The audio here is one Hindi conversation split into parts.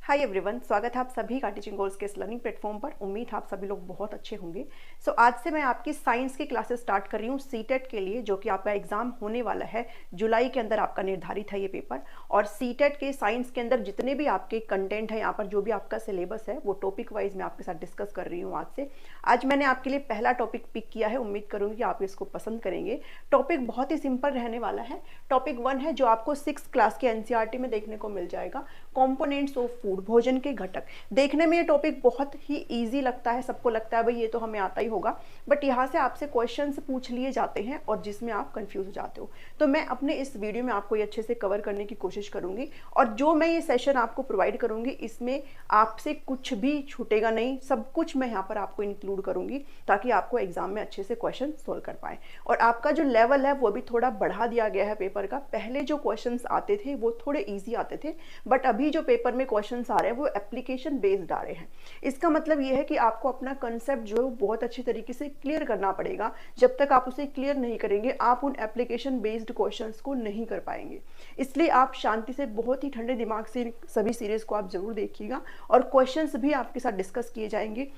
हाय एवरीवन, स्वागत है आप सभी का टीचिंग गोल्स के इस लर्निंग प्लेटफॉर्म पर। उम्मीद है आप सभी लोग बहुत अच्छे होंगे। आज से मैं आपकी साइंस की क्लासेस स्टार्ट कर रही हूँ सीटेट के लिए, जो कि आपका एग्जाम होने वाला है जुलाई के अंदर। आपका निर्धारित है ये पेपर। और सीटेट के साइंस के अंदर जितने भी आपके कंटेंट है, यहाँ पर जो भी आपका सिलेबस है वो टॉपिक वाइज मैं आपके साथ डिस्कस कर रही हूँ आज से। आज मैंने आपके लिए पहला टॉपिक पिक किया है, उम्मीद करूँगी कि आप इसको पसंद करेंगे। टॉपिक बहुत ही सिंपल रहने वाला है। टॉपिक 1 है जो आपको 6th क्लास के एनसीईआरटी में देखने को मिल जाएगा, कंपोनेंट्स ऑफ फूड, भोजन के घटक। देखने में ये टॉपिक बहुत ही इजी लगता है, सबको लगता है भाई ये तो हमें आता ही होगा, बट यहाँ से आपसे क्वेश्चंस पूछ लिए जाते हैं और जिसमें आप कंफ्यूज हो जाते हो। तो मैं अपने इस वीडियो में आपको ये अच्छे से कवर करने की कोशिश करूंगी, और जो मैं ये सेशन आपको प्रोवाइड करूंगी इसमें आपसे कुछ भी छूटेगा नहीं, सब कुछ मैं यहाँ पर आपको इंक्लूड करूंगी ताकि आपको एग्जाम में अच्छे से क्वेश्चन सोल्व कर पाए। और आपका जो लेवल है वो भी थोड़ा बढ़ा दिया गया है पेपर का। पहले जो क्वेश्चन आते थे वो थोड़े ईजी आते थे, बट अभी जो पेपर में क्वेश्चन आ रहे हैं वो एप्लीकेशन बेस्ड आ रहे हैं। इसका मतलब ये है कि आपको अपना कंसेप्ट जो है बहुत अच्छी तरीके से क्लियर करना पड़ेगा। जब तक आप उसे क्लियर नहीं करेंगे आप उन एप्लीकेशन बेस्ड क्वेश्चंस को नहीं कर पाएंगे। इसलिए आप शांति से बहुत ही ठंडे दिमाग से सभी सीरीज को आप जरूर देखिएगा, और क्वेश्चंस भी आपके साथ डिस्कस किए जाएंगे।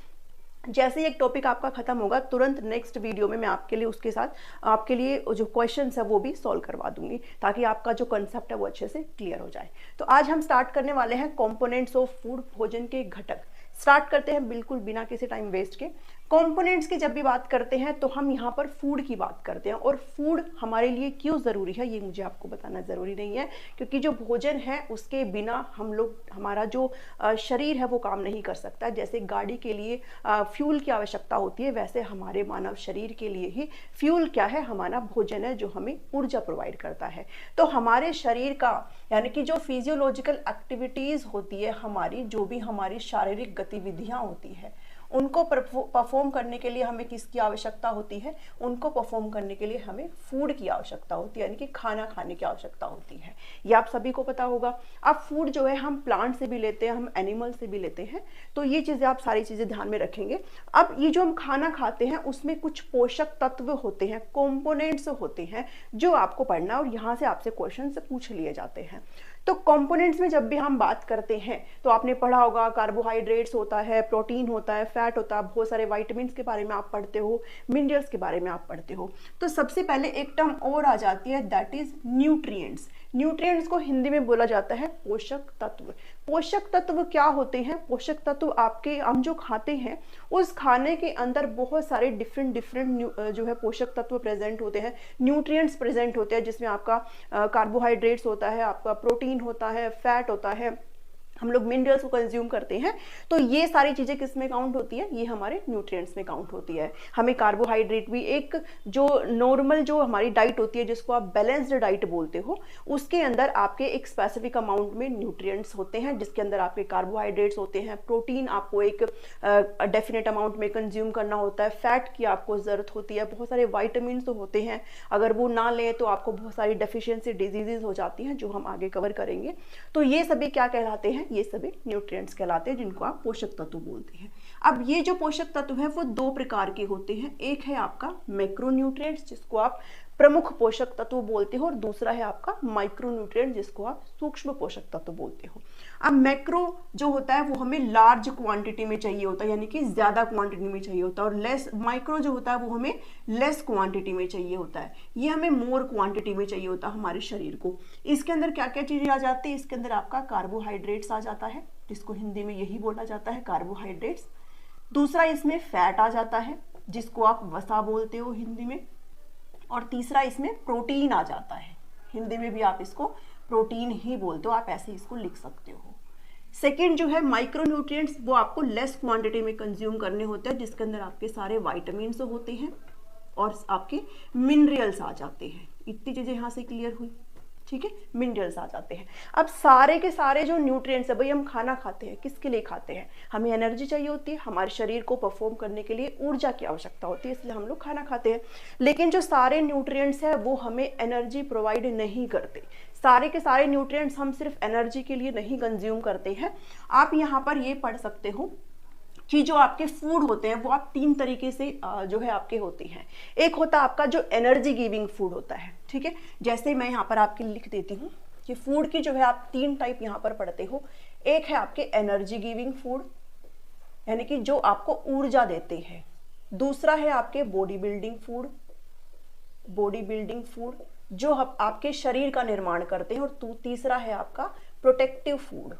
जैसे ही एक टॉपिक आपका खत्म होगा तुरंत नेक्स्ट वीडियो में मैं आपके लिए उसके साथ आपके लिए जो क्वेश्चंस है वो भी सॉल्व करवा दूंगी, ताकि आपका जो कंसेप्ट है वो अच्छे से क्लियर हो जाए। तो आज हम स्टार्ट करने वाले हैं कंपोनेंट्स ऑफ फूड, भोजन के घटक। स्टार्ट करते हैं बिल्कुल बिना किसी टाइम वेस्ट के। कंपोनेंट्स की जब भी बात करते हैं तो हम यहाँ पर फूड की बात करते हैं, और फूड हमारे लिए क्यों ज़रूरी है ये मुझे आपको बताना ज़रूरी नहीं है, क्योंकि जो भोजन है उसके बिना हम लोग, हमारा जो शरीर है वो काम नहीं कर सकता। जैसे गाड़ी के लिए फ्यूल की आवश्यकता होती है, वैसे हमारे मानव शरीर के लिए ही फ्यूल क्या है, हमारा भोजन है जो हमें ऊर्जा प्रोवाइड करता है। तो हमारे शरीर का यानी कि जो फिजियोलॉजिकल एक्टिविटीज़ होती है, हमारी जो भी हमारी शारीरिक गतिविधियाँ होती है, उनको परफॉर्म करने के लिए हमें किसकी आवश्यकता होती है, उनको परफॉर्म करने के लिए हमें फूड की आवश्यकता होती है, यानी कि खाना खाने की आवश्यकता होती है। ये आप सभी को पता होगा। अब फूड जो है हम प्लांट से भी लेते हैं, हम एनिमल से भी लेते हैं, तो ये चीज़ें आप सारी चीज़ें ध्यान में रखेंगे। अब ये जो हम खाना खाते हैं उसमें कुछ पोषक तत्व होते हैं, कंपोनेंट्स होते हैं, जो आपको पढ़ना है और यहाँ से आपसे क्वेश्चन पूछ लिए जाते हैं। तो कंपोनेंट्स में जब भी हम बात करते हैं तो आपने पढ़ा होगा कार्बोहाइड्रेट्स होता है, प्रोटीन होता है, फैट होता है, बहुत सारे विटामिन्स के बारे में आप पढ़ते हो, मिनरल्स के बारे में आप पढ़ते हो। तो सबसे पहले एक टर्म और आ जाती है, दैट इज न्यूट्रिएंट्स। न्यूट्रिएंट्स को हिंदी में बोला जाता है पोषक तत्व। पोषक तत्व क्या होते हैं? पोषक तत्व आपके हम जो खाते हैं उस खाने के अंदर बहुत सारे डिफरेंट जो है पोषक तत्व प्रेजेंट होते हैं, न्यूट्रिएंट्स प्रेजेंट होते हैं, जिसमें आपका कार्बोहाइड्रेट्स होता है, आपका प्रोटीन होता है, फैट होता है, हम लोग मिनरल्स को कंज्यूम करते हैं। तो ये सारी चीज़ें किस में काउंट होती है? ये हमारे न्यूट्रिएंट्स में काउंट होती है। हमें कार्बोहाइड्रेट भी, एक जो नॉर्मल जो हमारी डाइट होती है जिसको आप बैलेंस्ड डाइट बोलते हो, उसके अंदर आपके एक स्पेसिफिक अमाउंट में न्यूट्रिएंट्स होते हैं, जिसके अंदर आपके कार्बोहाइड्रेट्स होते हैं, प्रोटीन आपको एक डेफिनेट अमाउंट में कंज्यूम करना होता है, फैट की आपको ज़रूरत होती है, बहुत सारे वाइटामिन होते हैं, अगर वो ना लें तो आपको बहुत सारी डेफिशिएंसी डिजीजेज हो जाती हैं, जो हम आगे कवर करेंगे। तो ये सभी क्या कहलाते हैं? ये सभी न्यूट्रिएंट्स कहलाते हैं, जिनको आप पोषक तत्व बोलते हैं। अब ये जो पोषक तत्व है वो दो प्रकार के होते हैं। एक है आपका मैक्रोन्यूट्रिएंट्स, जिसको आप प्रमुख पोषक तत्व बोलते हो, और दूसरा है आपका माइक्रोन्यूट्रिएंट, जिसको आप सूक्ष्म पोषक तत्व बोलते हो। अब मैक्रो जो होता है वो हमें लार्ज क्वांटिटी में चाहिए होता है, यानी कि ज्यादा क्वांटिटी में चाहिए होता है, और लेस माइक्रो जो होता है वो हमें लेस क्वांटिटी में चाहिए होता है। ये हमें मोर क्वांटिटी में चाहिए होता है हमारे शरीर को। इसके अंदर क्या क्या चीजें आ जाती है? इसके अंदर आपका कार्बोहाइड्रेट्स आ जाता है, जिसको हिंदी में यही बोला जाता है कार्बोहाइड्रेट्स। दूसरा इसमें फैट आ जाता है, जिसको आप वसा बोलते हो हिंदी में। और तीसरा इसमें प्रोटीन आ जाता है, हिंदी में भी आप इसको प्रोटीन ही बोलते हो, आप ऐसे इसको लिख सकते हो। सेकेंड जो है माइक्रोन्यूट्रिएंट्स, वो आपको लेस क्वांटिटी में कंज्यूम करने होते हैं, जिसके अंदर आपके सारे वाइटामिन होते हैं और आपके मिनरल्स आ जाते हैं। इतनी चीजें यहाँ से क्लियर हुई, ठीक है? मिनरल्स आ जाते हैं। अब सारे के सारे जो न्यूट्रिएंट्स है, भाई हम खाना खाते हैं किसके लिए खाते हैं? हमें एनर्जी चाहिए होती है, हमारे शरीर को परफॉर्म करने के लिए ऊर्जा की आवश्यकता होती है, इसलिए हम लोग खाना खाते हैं। लेकिन जो सारे न्यूट्रिएंट्स है वो हमें एनर्जी प्रोवाइड नहीं करते। सारे के सारे न्यूट्रिएंट्स हम सिर्फ एनर्जी के लिए नहीं कंज्यूम करते हैं। आप यहाँ पर ये पढ़ सकते हो कि जो आपके फूड होते हैं वो आप 3 तरीके से जो है आपके होते हैं। एक होता है आपका जो एनर्जी गिविंग फूड होता है, ठीक है? जैसे मैं यहाँ पर आपके लिख देती हूँ कि फूड की जो है आप 3 टाइप यहाँ पर पढ़ते हो। एक है आपके एनर्जी गिविंग फूड, यानी कि जो आपको ऊर्जा देते हैं। दूसरा है आपके body building food, body building food जो आपके शरीर का निर्माण करते हैं। और तीसरा है आपका प्रोटेक्टिव फूड,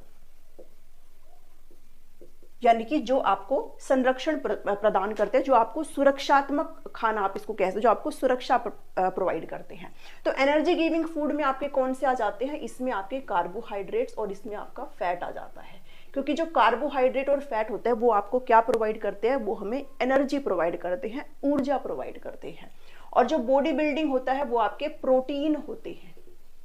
यानी कि जो आपको संरक्षण प्रदान करते हैं, जो आपको सुरक्षात्मक खाना आप इसको कहते हैं, जो आपको सुरक्षा प्रोवाइड करते हैं। तो एनर्जी गिविंग फूड में आपके कौन से आ जाते हैं? इसमें आपके कार्बोहाइड्रेट्स और इसमें आपका फैट आ जाता है, क्योंकि जो कार्बोहाइड्रेट और फैट होता है वो आपको क्या प्रोवाइड करते हैं? वो हमें एनर्जी प्रोवाइड करते हैं, ऊर्जा प्रोवाइड करते हैं। और जो बॉडी बिल्डिंग होता है वो आपके प्रोटीन होते हैं,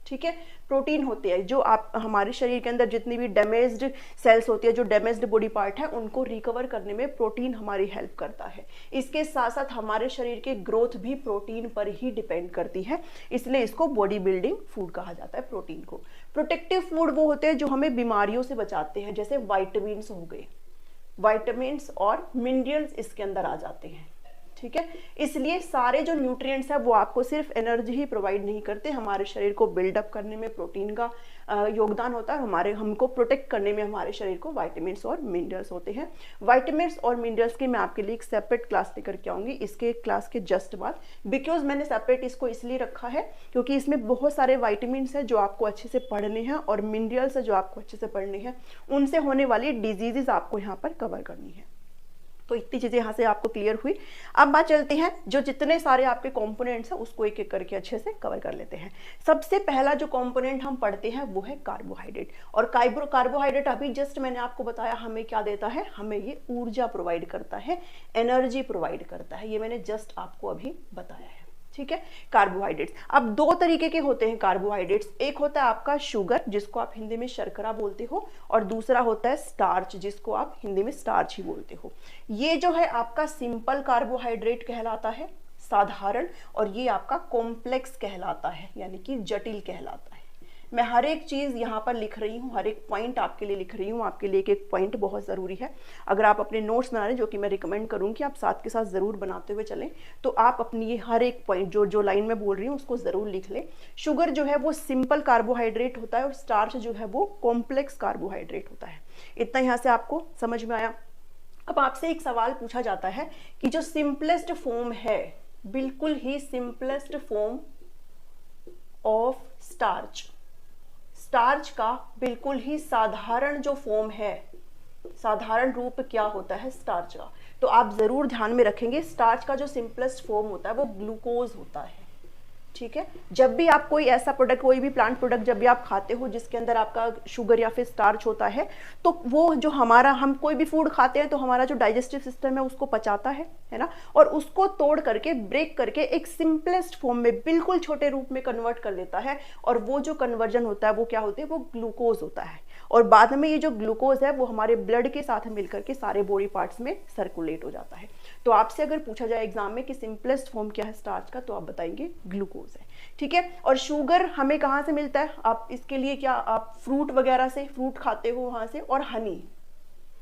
ठीक है, प्रोटीन होते हैं जो आप हमारे शरीर के अंदर जितनी भी डैमेज्ड सेल्स होती है, जो डैमेज्ड बॉडी पार्ट है, उनको रिकवर करने में प्रोटीन हमारी हेल्प करता है। इसके साथ साथ हमारे शरीर के ग्रोथ भी प्रोटीन पर ही डिपेंड करती है, इसलिए इसको बॉडी बिल्डिंग फूड कहा जाता है प्रोटीन को। प्रोटेक्टिव फूड वो होते हैं जो हमें बीमारियों से बचाते हैं, जैसे वाइटामिन्स हो गए, वाइटामिन्स और मिनरल्स इसके अंदर आ जाते हैं, ठीक है। इसलिए सारे जो न्यूट्रिएंट्स है वो आपको सिर्फ एनर्जी ही प्रोवाइड नहीं करते, हमारे शरीर को बिल्डअप करने में प्रोटीन का योगदान होता है, हमको प्रोटेक्ट करने में हमारे शरीर को वाइटामिन्स और मिनरल्स होते हैं। वाइटामिन्स और मिनरल्स की मैं आपके लिए एक सेपरेट क्लास लेकर के आऊंगी इसके क्लास के जस्ट बाद, बिकॉज मैंने सेपरेट इसको इसलिए रखा है क्योंकि इसमें बहुत सारे वाइटामिन्स हैं जो आपको अच्छे से पढ़ने हैं और मिनरल्स है जो आपको अच्छे से पढ़ने हैं, उनसे होने वाली डिजीजेज आपको यहाँ पर कवर करनी है। तो इतनी चीजें यहाँ से आपको क्लियर हुई। अब बात चलते हैं जो जितने सारे आपके कंपोनेंट्स हैं उसको एक एक करके अच्छे से कवर कर लेते हैं। सबसे पहला जो कंपोनेंट हम पढ़ते हैं वो है कार्बोहाइड्रेट। और कार्बोहाइड्रेट अभी जस्ट मैंने आपको बताया हमें क्या देता है, हमें ये ऊर्जा प्रोवाइड करता है, एनर्जी प्रोवाइड करता है, ये मैंने जस्ट आपको अभी बताया है, ठीक है। कार्बोहाइड्रेट्स अब दो तरीके के होते हैं कार्बोहाइड्रेट्स, एक होता है आपका शुगर जिसको आप हिंदी में शर्करा बोलते हो, और दूसरा होता है स्टार्च जिसको आप हिंदी में स्टार्च ही बोलते हो। ये जो है आपका सिंपल कार्बोहाइड्रेट कहलाता है, साधारण, और ये आपका कॉम्प्लेक्स कहलाता है, यानी कि जटिल कहलाता है। मैं हर एक चीज यहाँ पर लिख रही हूँ, हर एक पॉइंट आपके लिए लिख रही हूँ, आपके लिए एक एक पॉइंट बहुत जरूरी है। अगर आप अपने नोट्स बना रहे हैं, जो कि मैं रिकमेंड करूँगी कि आप साथ के साथ जरूर बनाते हुए चलें, तो आप अपनी ये हर एक पॉइंट जो लाइन में बोल रही हूँ उसको जरूर लिख लें। शुगर जो है वो सिंपल कार्बोहाइड्रेट होता है और स्टार्च जो है वो कॉम्प्लेक्स कार्बोहाइड्रेट होता है। इतना यहाँ से आपको समझ में आया। अब आपसे एक सवाल पूछा जाता है कि जो सिंपलेस्ट फॉर्म है, बिल्कुल ही simplest form of starch, starch का बिल्कुल ही साधारण जो फॉर्म है, साधारण रूप क्या होता है स्टार्च का, तो आप जरूर ध्यान में रखेंगे स्टार्च का जो सिंपलेस्ट फॉर्म होता है वो ग्लूकोज होता है, ठीक है। जब भी आप कोई ऐसा प्रोडक्ट, कोई भी प्लांट प्रोडक्ट जब भी आप खाते हो जिसके अंदर आपका शुगर या फिर स्टार्च होता है, तो वो जो हम कोई भी फूड खाते हैं तो हमारा जो डाइजेस्टिव सिस्टम है उसको पचाता है ना, और उसको तोड़ करके, ब्रेक करके एक सिंपलेस्ट फॉर्म में, बिल्कुल छोटे रूप में कन्वर्ट कर देता है, और वो जो कन्वर्जन होता है वो क्या होते है, वो ग्लूकोज होता है। और बाद में ये जो ग्लूकोज है वो हमारे ब्लड के साथ मिलकर के सारे बॉडी पार्ट्स में सर्कुलेट हो जाता है। तो आपसे अगर पूछा जाए एग्जाम में कि सिंपलेस्ट फॉर्म क्या है स्टार्च का, तो आप बताएंगे ग्लूकोज है, ठीक है। और शुगर हमें कहाँ से मिलता है, आप इसके लिए क्या, आप फ्रूट वगैरह से, फ्रूट खाते हो वहां से, और हनी,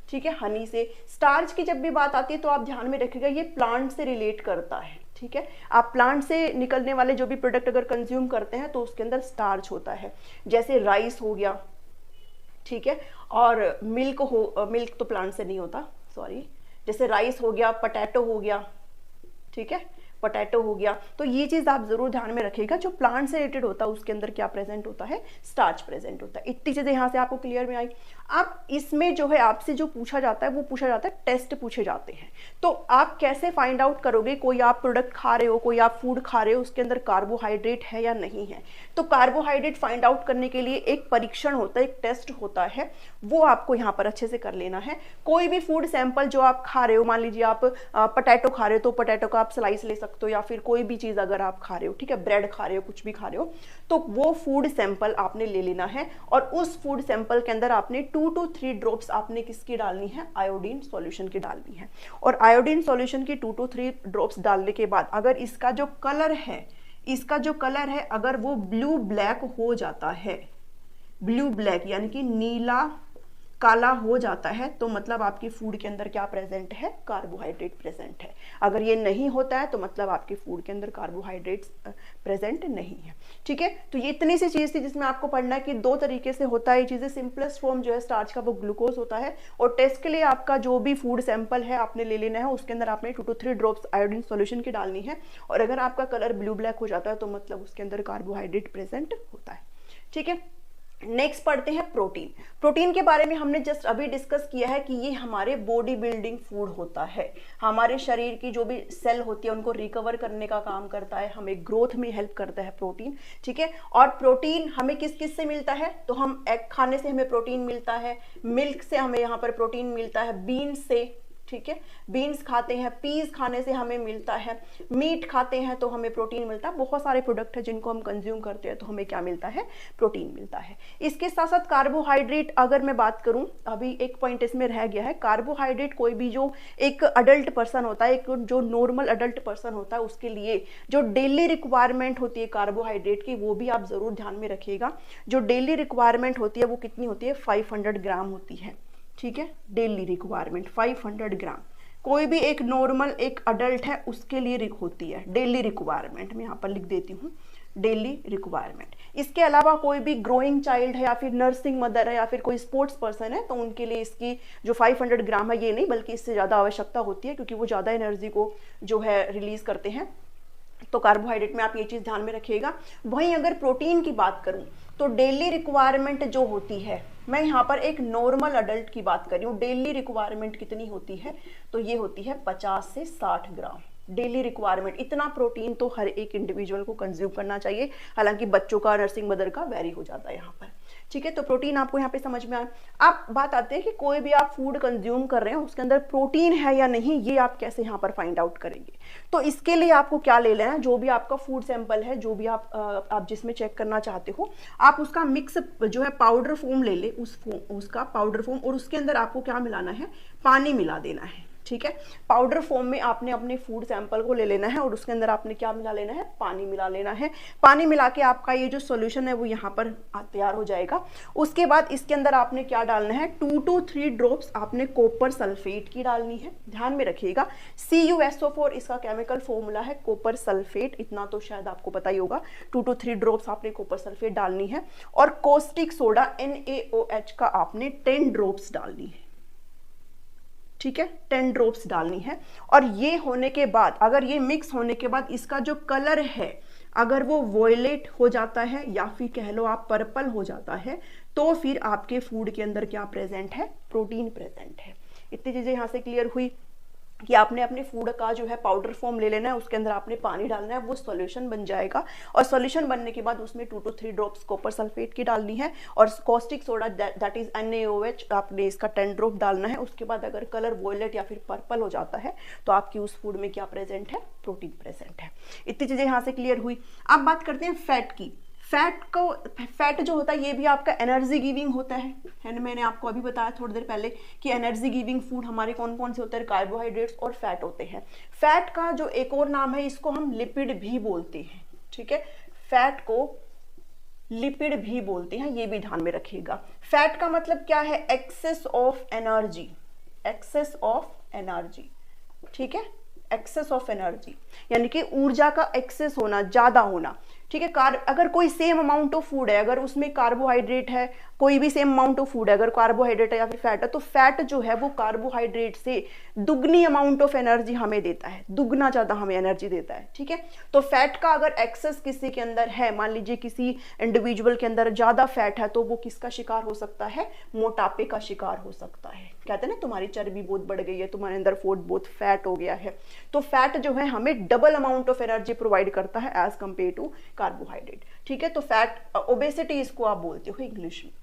ठीक है, हनी से। स्टार्च की जब भी बात आती है तो आप ध्यान में रखिएगा ये प्लांट से रिलेट करता है, ठीक है। आप प्लांट से निकलने वाले जो भी प्रोडक्ट अगर कंज्यूम करते हैं तो उसके अंदर स्टार्च होता है, जैसे राइस हो गया, ठीक है, और मिल्क तो प्लांट से नहीं होता, सॉरी, जैसे राइस हो गया, पोटैटो हो गया, ठीक है, पोटैटो हो गया। तो ये चीज आप जरूर ध्यान में रखिएगा, जो प्लांट से रिलेटेड होता है उसके अंदर क्या प्रेजेंट होता है, स्टार्च प्रेजेंट होता है। इतनी चीजें यहाँ से आपको क्लियर में आई। अब इसमें जो है आपसे जो पूछा जाता है वो पूछा जाता है, टेस्ट पूछे जाते हैं। तो आप कैसे फाइंड आउट करोगे, कोई आप प्रोडक्ट खा रहे हो, कोई आप फूड खा रहे हो, उसके अंदर कार्बोहाइड्रेट है या नहीं है। तो कार्बोहाइड्रेट फाइंड आउट करने के लिए एक परीक्षण होता है, एक टेस्ट होता है, वो आपको यहाँ पर अच्छे से कर लेना है। कोई भी फूड सैंपल जो आप खा रहे हो, मान लीजिए आप पोटैटो खा रहे हो तो पोटैटो का आप स्लाइस ले सकते हो, या फिर कोई भी चीज अगर आप खा रहे हो, ठीक है, ब्रेड खा रहे हो, कुछ भी खा रहे हो, तो वो फूड सैंपल आपने ले लेना है, और उस फूड सैंपल के अंदर आपने 2 to 3 ड्रॉप्स आपने किसकी डालनी है, आयोडीन सॉल्यूशन की डालनी है। और आयोडीन सॉल्यूशन की 2 to 3 ड्रॉप्स डालने के बाद अगर इसका जो कलर है, अगर वो ब्लू ब्लैक हो जाता है, ब्लू ब्लैक यानी कि नीला काला हो जाता है तो मतलब आपकी फूड के अंदर क्या प्रेजेंट है, कार्बोहाइड्रेट प्रेजेंट है। अगर ये नहीं होता है तो मतलब आपके फूड के अंदर कार्बोहाइड्रेट्स प्रेजेंट नहीं है। ठीक है, तो ये इतनी सी चीज़ थी जिसमें आपको पढ़ना है कि दो तरीके से होता है ये चीज़ें। सिंपलेस्ट फॉर्म जो है स्टार्च का वो ग्लूकोज होता है, और टेस्ट के लिए आपका जो भी फूड सैंपल है आपने ले लेना है, उसके अंदर आपने 2 to 3 ड्रॉप्स आयोडीन सॉल्यूशन की डालनी है, और अगर आपका कलर ब्लू ब्लैक हो जाता है तो मतलब उसके अंदर कार्बोहाइड्रेट प्रेजेंट होता है। ठीक है, नेक्स्ट पढ़ते हैं प्रोटीन। प्रोटीन के बारे में हमने जस्ट अभी डिस्कस किया है कि ये हमारे बॉडी बिल्डिंग फूड होता है, हमारे शरीर की जो भी सेल होती है उनको रिकवर करने का काम करता है, हमें ग्रोथ में हेल्प करता है प्रोटीन। ठीक है, और प्रोटीन हमें किस किस से मिलता है, तो हम एग खाने से हमें प्रोटीन मिलता है, मिल्क से हमें यहाँ पर प्रोटीन मिलता है, बीन्स से, ठीक है, बीन्स खाते हैं, पीस खाने से हमें मिलता है, मीट खाते हैं तो हमें प्रोटीन मिलता है। बहुत सारे प्रोडक्ट है जिनको हम कंज्यूम करते हैं तो हमें क्या मिलता है, प्रोटीन मिलता है। इसके साथ साथ कार्बोहाइड्रेट अगर मैं बात करूं, अभी एक पॉइंट इसमें रह गया है, कार्बोहाइड्रेट कोई भी जो एक अडल्ट पर्सन होता है, एक जो नॉर्मल अडल्ट पर्सन होता है, उसके लिए जो डेली रिक्वायरमेंट होती है कार्बोहाइड्रेट की, वो भी आप जरूर ध्यान में रखिएगा। जो डेली रिक्वायरमेंट होती है वो कितनी होती है, 500 ग्राम होती है। ठीक है, डेली रिक्वायरमेंट 500 ग्राम, कोई भी एक नॉर्मल एक अडल्ट है उसके लिए होती है डेली रिक्वायरमेंट। मैं यहाँ पर लिख देती हूँ डेली रिक्वायरमेंट। इसके अलावा कोई भी ग्रोइंग चाइल्ड है या फिर नर्सिंग मदर है या फिर कोई स्पोर्ट्स पर्सन है तो उनके लिए इसकी जो 500 ग्राम है, ये नहीं बल्कि इससे ज़्यादा आवश्यकता होती है, क्योंकि वो ज़्यादा एनर्जी को जो है रिलीज करते हैं। तो कार्बोहाइड्रेट में आप ये चीज़ ध्यान में रखिएगा। वहीं अगर प्रोटीन की बात करूं तो डेली रिक्वायरमेंट जो होती है, मैं यहाँ पर एक नॉर्मल अडल्ट की बात कर रही हूँ, डेली रिक्वायरमेंट कितनी होती है, तो ये होती है 50 से 60 ग्राम डेली रिक्वायरमेंट। इतना प्रोटीन तो हर एक इंडिविजुअल को कंज्यूम करना चाहिए, हालांकि बच्चों का, नर्सिंग मदर का वेरी हो जाता है यहाँ पर। ठीक है, तो प्रोटीन आपको यहाँ पे समझ में आया। आप बात आते हैं कि कोई भी आप फूड कंज्यूम कर रहे हैं उसके अंदर प्रोटीन है या नहीं, ये आप कैसे यहाँ पर फाइंड आउट करेंगे। तो इसके लिए आपको क्या ले लेना है, जो भी आपका फूड सैंपल है, जो भी आप जिसमें चेक करना चाहते हो, आप उसका मिक्स जो है पाउडर फॉर्म ले ले, उसका पाउडर फॉर्म, और उसके अंदर आपको क्या मिलाना है, पानी मिला देना है। ठीक है, पाउडर फॉर्म में आपने अपने फूड सैंपल को ले लेना है और उसके अंदर आपने क्या मिला लेना है, पानी मिला लेना है। पानी मिला के आपका ये जो सॉल्यूशन है वो यहाँ पर तैयार हो जाएगा। उसके बाद इसके अंदर आपने क्या डालना है, 2 to 3 ड्रॉप्स आपने कॉपर सल्फेट की डालनी है। ध्यान में रखिएगा, CuSO4 इसका केमिकल फॉर्मूला है, कॉपर सल्फेट, इतना तो शायद आपको पता ही होगा। 2 to 3 ड्रॉप्स आपने कॉपर सल्फेट डालनी है, और कॉस्टिक सोडा NaOH का आपने 10 ड्रॉप्स डालनी है। ठीक है, 10 ड्रॉप्स डालनी है। और ये होने के बाद, अगर ये मिक्स होने के बाद इसका जो कलर है अगर वो वॉयलेट हो जाता है या फिर कह लो आप पर्पल हो जाता है, तो फिर आपके फूड के अंदर क्या प्रेजेंट है, प्रोटीन प्रेजेंट है। इतनी चीजें यहाँ से क्लियर हुई कि आपने अपने फूड का जो है पाउडर फॉर्म ले लेना है, उसके अंदर आपने पानी डालना है, वो सॉल्यूशन बन जाएगा, और सॉल्यूशन बनने के बाद उसमें 2 to 3 ड्रॉप्स कॉपर सल्फेट की डालनी है, और caustic soda that is NaOH आपने इसका 10 ड्रॉप डालना है। उसके बाद अगर कलर वॉयलेट या फिर पर्पल हो जाता है तो आपकी उस फूड में क्या प्रेजेंट है, प्रोटीन प्रेजेंट है। इतनी चीजें यहाँ से क्लियर हुई। अब बात करते हैं फैट की। फैट जो होता है ये भी आपका एनर्जी गिविंग होता है ना। मैंने आपको अभी बताया थोड़ी देर पहले कि एनर्जी गिविंग फूड हमारे कौन कौन से होते हैं, कार्बोहाइड्रेट्स और फैट होते हैं। फैट का जो एक और नाम है, इसको हम लिपिड भी बोलते हैं। ठीक है, फैट को लिपिड भी बोलते हैं, ये भी ध्यान में रखिएगा। फैट का मतलब क्या है, excess of energy, excess of energy. ठीक है, एक्सेस ऑफ एनर्जी यानी कि ऊर्जा का एक्सेस होना, ज्यादा होना। ठीक है, अगर कोई सेम अमाउंट ऑफ फूड है, अगर उसमें कार्बोहाइड्रेट है, कोई भी सेम अमाउंट ऑफ फूड है, अगर कार्बोहाइड्रेट है या फिर फैट है, तो फैट जो है वो कार्बोहाइड्रेट से दुगनी अमाउंट ऑफ एनर्जी हमें देता है, दुगना ज्यादा हमें एनर्जी देता है। ठीक है, तो फैट का अगर एक्सेस किसी के अंदर है, मान लीजिए किसी इंडिविजुअल के अंदर ज्यादा फैट है, तो वो किसका शिकार हो सकता है, मोटापे का शिकार हो सकता है। कहते हैं ना तुम्हारी चर्बी बहुत बढ़ गई है, तुम्हारे अंदर फूड बहुत फैट हो गया है। तो फैट जो है हमें double amount of energy provide करता है एज कंपेयर टू कार्बोहाइड्रेट। ठीक है, तो फैट ओबेसिटी इसको आप बोलते हो इंग्लिश में।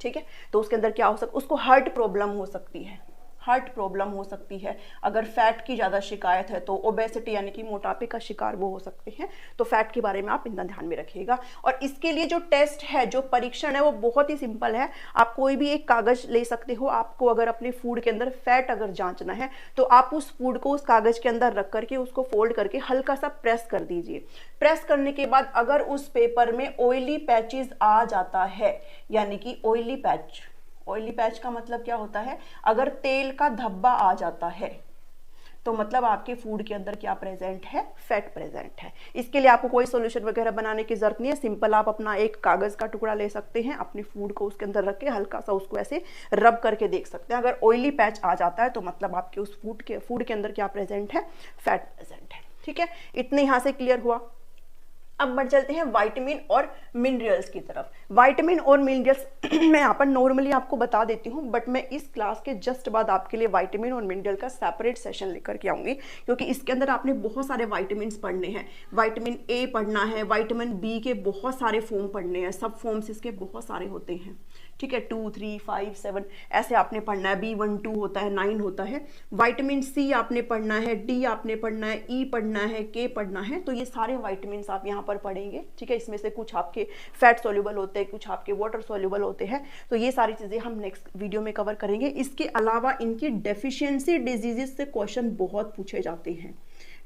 ठीक है, तो उसके अंदर क्या हो सकता है, उसको हार्ट प्रॉब्लम हो सकती है, हार्ट प्रॉब्लम हो सकती है। अगर फैट की ज़्यादा शिकायत है तो ओबेसिटी यानी कि मोटापे का शिकार वो हो सकते हैं। तो फैट के बारे में आप इतना ध्यान में रखिएगा। और इसके लिए जो टेस्ट है, जो परीक्षण है, वो बहुत ही सिंपल है। आप कोई भी एक कागज ले सकते हो। आपको अगर अपने फूड के अंदर फैट अगर जांचना है तो आप उस फूड को उस कागज के अंदर रख करके उसको फोल्ड करके हल्का सा प्रेस कर दीजिए। प्रेस करने के बाद अगर उस पेपर में ऑयली पैचेस आ जाता है, यानी कि ऑयली पैच, ऑयली पैच का मतलब क्या होता है, अगर तेल का धब्बा आ जाता है तो मतलब आपके फूड के अंदर क्या प्रेजेंट है, फैट प्रेजेंट है। इसके लिए आपको कोई सॉल्यूशन वगैरह बनाने की जरूरत नहीं है, सिंपल आप अपना एक कागज का टुकड़ा ले सकते हैं, अपने फूड को उसके अंदर रख के हल्का सा उसको ऐसे रब करके देख सकते हैं। अगर ऑयली पैच आ जाता है तो मतलब आपके उस फूड के अंदर क्या प्रेजेंट है, फैट प्रेजेंट है। ठीक है, इतने यहाँ से क्लियर हुआ। अब बढ़ चलते हैं विटामिन और मिनरल्स की तरफ। विटामिन और मिनरल्स मैं यहाँ पर नॉर्मली आपको बता देती हूँ, बट मैं इस क्लास के जस्ट बाद आपके लिए विटामिन और मिनरल का सेपरेट सेशन लेकर के आऊंगी, क्योंकि इसके अंदर आपने बहुत सारे विटामिन पढ़ने हैं। विटामिन ए पढ़ना है, विटामिन बी के बहुत सारे फॉर्म पढ़ने हैं, सब फॉर्म्स इसके बहुत सारे होते हैं। ठीक है, 2, 3, 5, 7 ऐसे आपने पढ़ना है। B1, 2 होता है, 9 होता है। विटामिन सी आपने पढ़ना है, डी आपने पढ़ना है, ई पढ़ना है, के पढ़ना है। तो ये सारे विटामिन आप यहाँ पर पढ़ेंगे। ठीक है, इसमें से कुछ आपके फैट सोल्यूबल होते हैं, कुछ आपके वाटर सोल्यूबल होते हैं। तो ये सारी चीजें हम नेक्स्ट वीडियो में कवर करेंगे। इसके अलावा इनकी डेफिशिएंसी डिजीजेस से क्वेश्चन बहुत पूछे जाते हैं।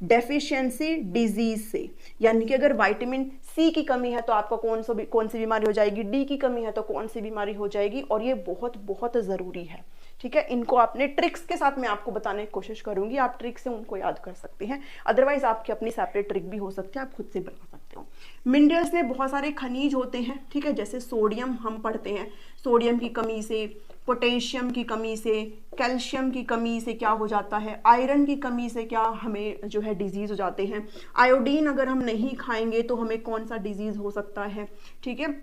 डेफिशिएंसी डिजीज से, यानी कि अगर विटामिन सी की कमी है तो आपको कौन सी बीमारी हो जाएगी, डी की कमी है तो कौन सी बीमारी हो जाएगी, और ये बहुत बहुत जरूरी है। ठीक है, इनको आपने ट्रिक्स के साथ मैं आपको बताने की कोशिश करूंगी, आप ट्रिक से उनको याद कर सकते हैं। अदरवाइज आपकी अपनी सेपरेट ट्रिक भी हो सकती है, आप खुद से बना सकते हो। मिनरल्स में बहुत सारे खनिज होते हैं। ठीक है, जैसे सोडियम हम पढ़ते हैं, सोडियम की कमी से, पोटेशियम की कमी से, कैल्शियम की कमी से क्या हो जाता है, आयरन की कमी से क्या हमें जो है डिजीज हो जाते हैं। आयोडीन अगर हम नहीं खाएंगे तो हमें कौन सा डिजीज हो सकता है। ठीक है,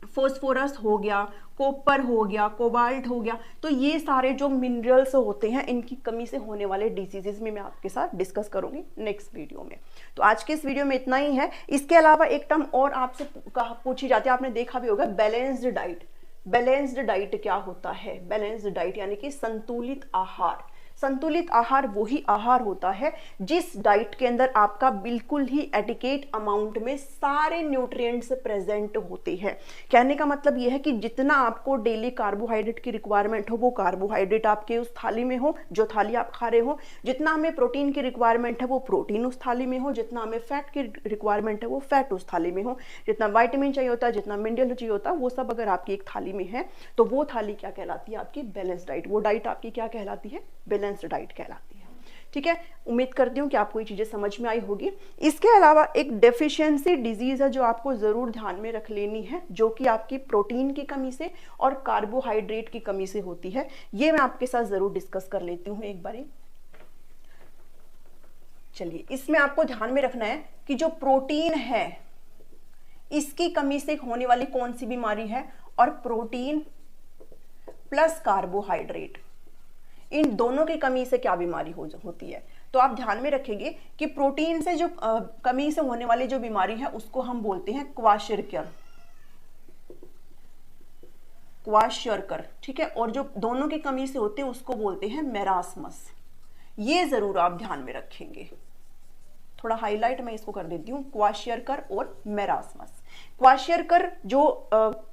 फॉस्फोरस हो गया, कॉपर हो गया, कोबाल्ट हो गया। तो ये सारे जो मिनरल्स होते हैं, इनकी कमी से होने वाले डिजीजेस में मैं आपके साथ डिस्कस करूंगी नेक्स्ट वीडियो में। तो आज के इस वीडियो में इतना ही है। इसके अलावा एक टर्म और आपसे पूछी जाती है, आपने देखा भी होगा, बैलेंस्ड डाइट। बैलेंस्ड डाइट क्या होता है? बैलेंस्ड डाइट यानी कि संतुलित आहार। संतुलित आहार वही आहार होता है जिस डाइट के अंदर आपका बिल्कुल ही एडिकेट अमाउंट में सारे न्यूट्रिएंट्स प्रेजेंट होते हैं। कहने का मतलब यह है कि जितना आपको डेली कार्बोहाइड्रेट की रिक्वायरमेंट हो वो कार्बोहाइड्रेट आपके उस थाली में हो, जो थाली आप खा रहे हो। जितना हमें प्रोटीन की रिक्वायरमेंट है वो प्रोटीन उस थाली में हो, जितना हमें फैट की रिक्वायरमेंट है वो फैट उस थाली में हो, जितना विटामिन चाहिए होता है, जितना मिनरल चाहिए होता है, वो सब अगर आपकी एक थाली में है तो वो थाली क्या कहलाती है? आपकी बैलेंस डाइट। वो डाइट आपकी क्या कहलाती है? बैलेंस्ड डाइट कहलाती है। ठीक है, उम्मीद करती हूँ कि आपको ये चीजें समझ में आई होगी। इसके अलावा एक डेफिशिएंसी डिजीज है जो आपको जरूर ध्यान में रख लेनी है, जो कि आपकी प्रोटीन की कमी से और कार्बोहाइड्रेट की कमी से होती है। ये मैं आपके साथ जरूर डिस्कस कर लेती हूँ एक बारी। चलिए, इसमें आपको ध्यान में रखना है कि जो प्रोटीन है इसकी कमी से होने वाली कौन सी बीमारी है, और प्रोटीन प्लस कार्बोहाइड्रेट, इन दोनों की कमी से क्या बीमारी होती है। तो आप ध्यान में रखेंगे कि प्रोटीन से जो कमी से होने वाली जो बीमारी है उसको हम बोलते हैं क्वाशियरकर। ठीक है, और जो दोनों की कमी से होते हैं उसको बोलते हैं मेरास्मस। ये जरूर आप ध्यान में रखेंगे। थोड़ा हाईलाइट मैं इसको कर देती हूँ, क्वाशियरकर और मेरास्मस। क्वाशियरकर जो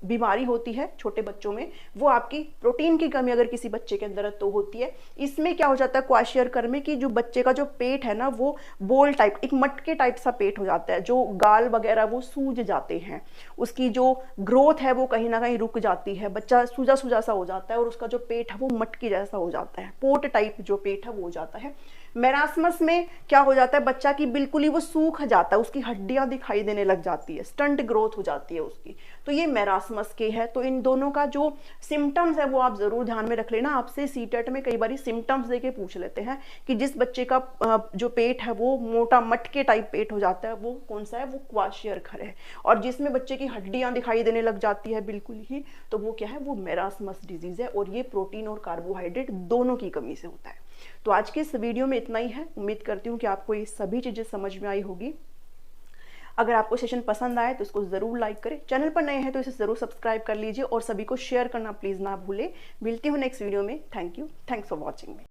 बीमारी होती है छोटे बच्चों में, वो आपकी प्रोटीन की कमी अगर किसी बच्चे के अंदर तो होती है। इसमें क्या हो जाता है क्वाशियरकर में कि जो बच्चे का जो पेट है ना, वो बोल टाइप, एक मटके टाइप सा पेट हो जाता है, जो गाल वगैरह वो सूज जाते हैं, उसकी जो ग्रोथ है वो कहीं ना कहीं रुक जाती है, बच्चा सूजा सूजा सा हो जाता है और उसका जो पेट है वो मटकी जैसा हो जाता है, पोट टाइप जो पेट है वो हो जाता है। मेरास्मस में क्या हो जाता है, बच्चा की बिल्कुल ही वो सूख जाता है, उसकी हड्डियां दिखाई देने लग जाती है, स्टंट ग्रोथ हो जाती है उसकी। तो ये मेरास्मस के है। तो इन दोनों का जो सिम्टम्स है वो आप जरूर ध्यान में रख लेना। आपसे सीटेट में कई बार सिम्टम्स देके पूछ लेते हैं कि जिस बच्चे का जो पेट है वो मोटा मटके टाइप पेट हो जाता है वो कौन सा है, वो क्वाशियरकर है। और जिसमें बच्चे की हड्डियां दिखाई देने लग जाती है बिल्कुल ही, तो वो क्या है, वो मेरास्मस डिजीज है। और ये प्रोटीन और कार्बोहाइड्रेट दोनों की कमी से होता है। तो आज के इस वीडियो में इतना ही है। उम्मीद करती हूँ कि आपको ये सभी चीजें समझ में आई होगी। अगर आपको सेशन पसंद आए तो इसको जरूर लाइक करें, चैनल पर नए हैं तो इसे जरूर सब्सक्राइब कर लीजिए और सभी को शेयर करना प्लीज ना भूलें। मिलती हूँ नेक्स्ट वीडियो में। Thank you, thanks for watching.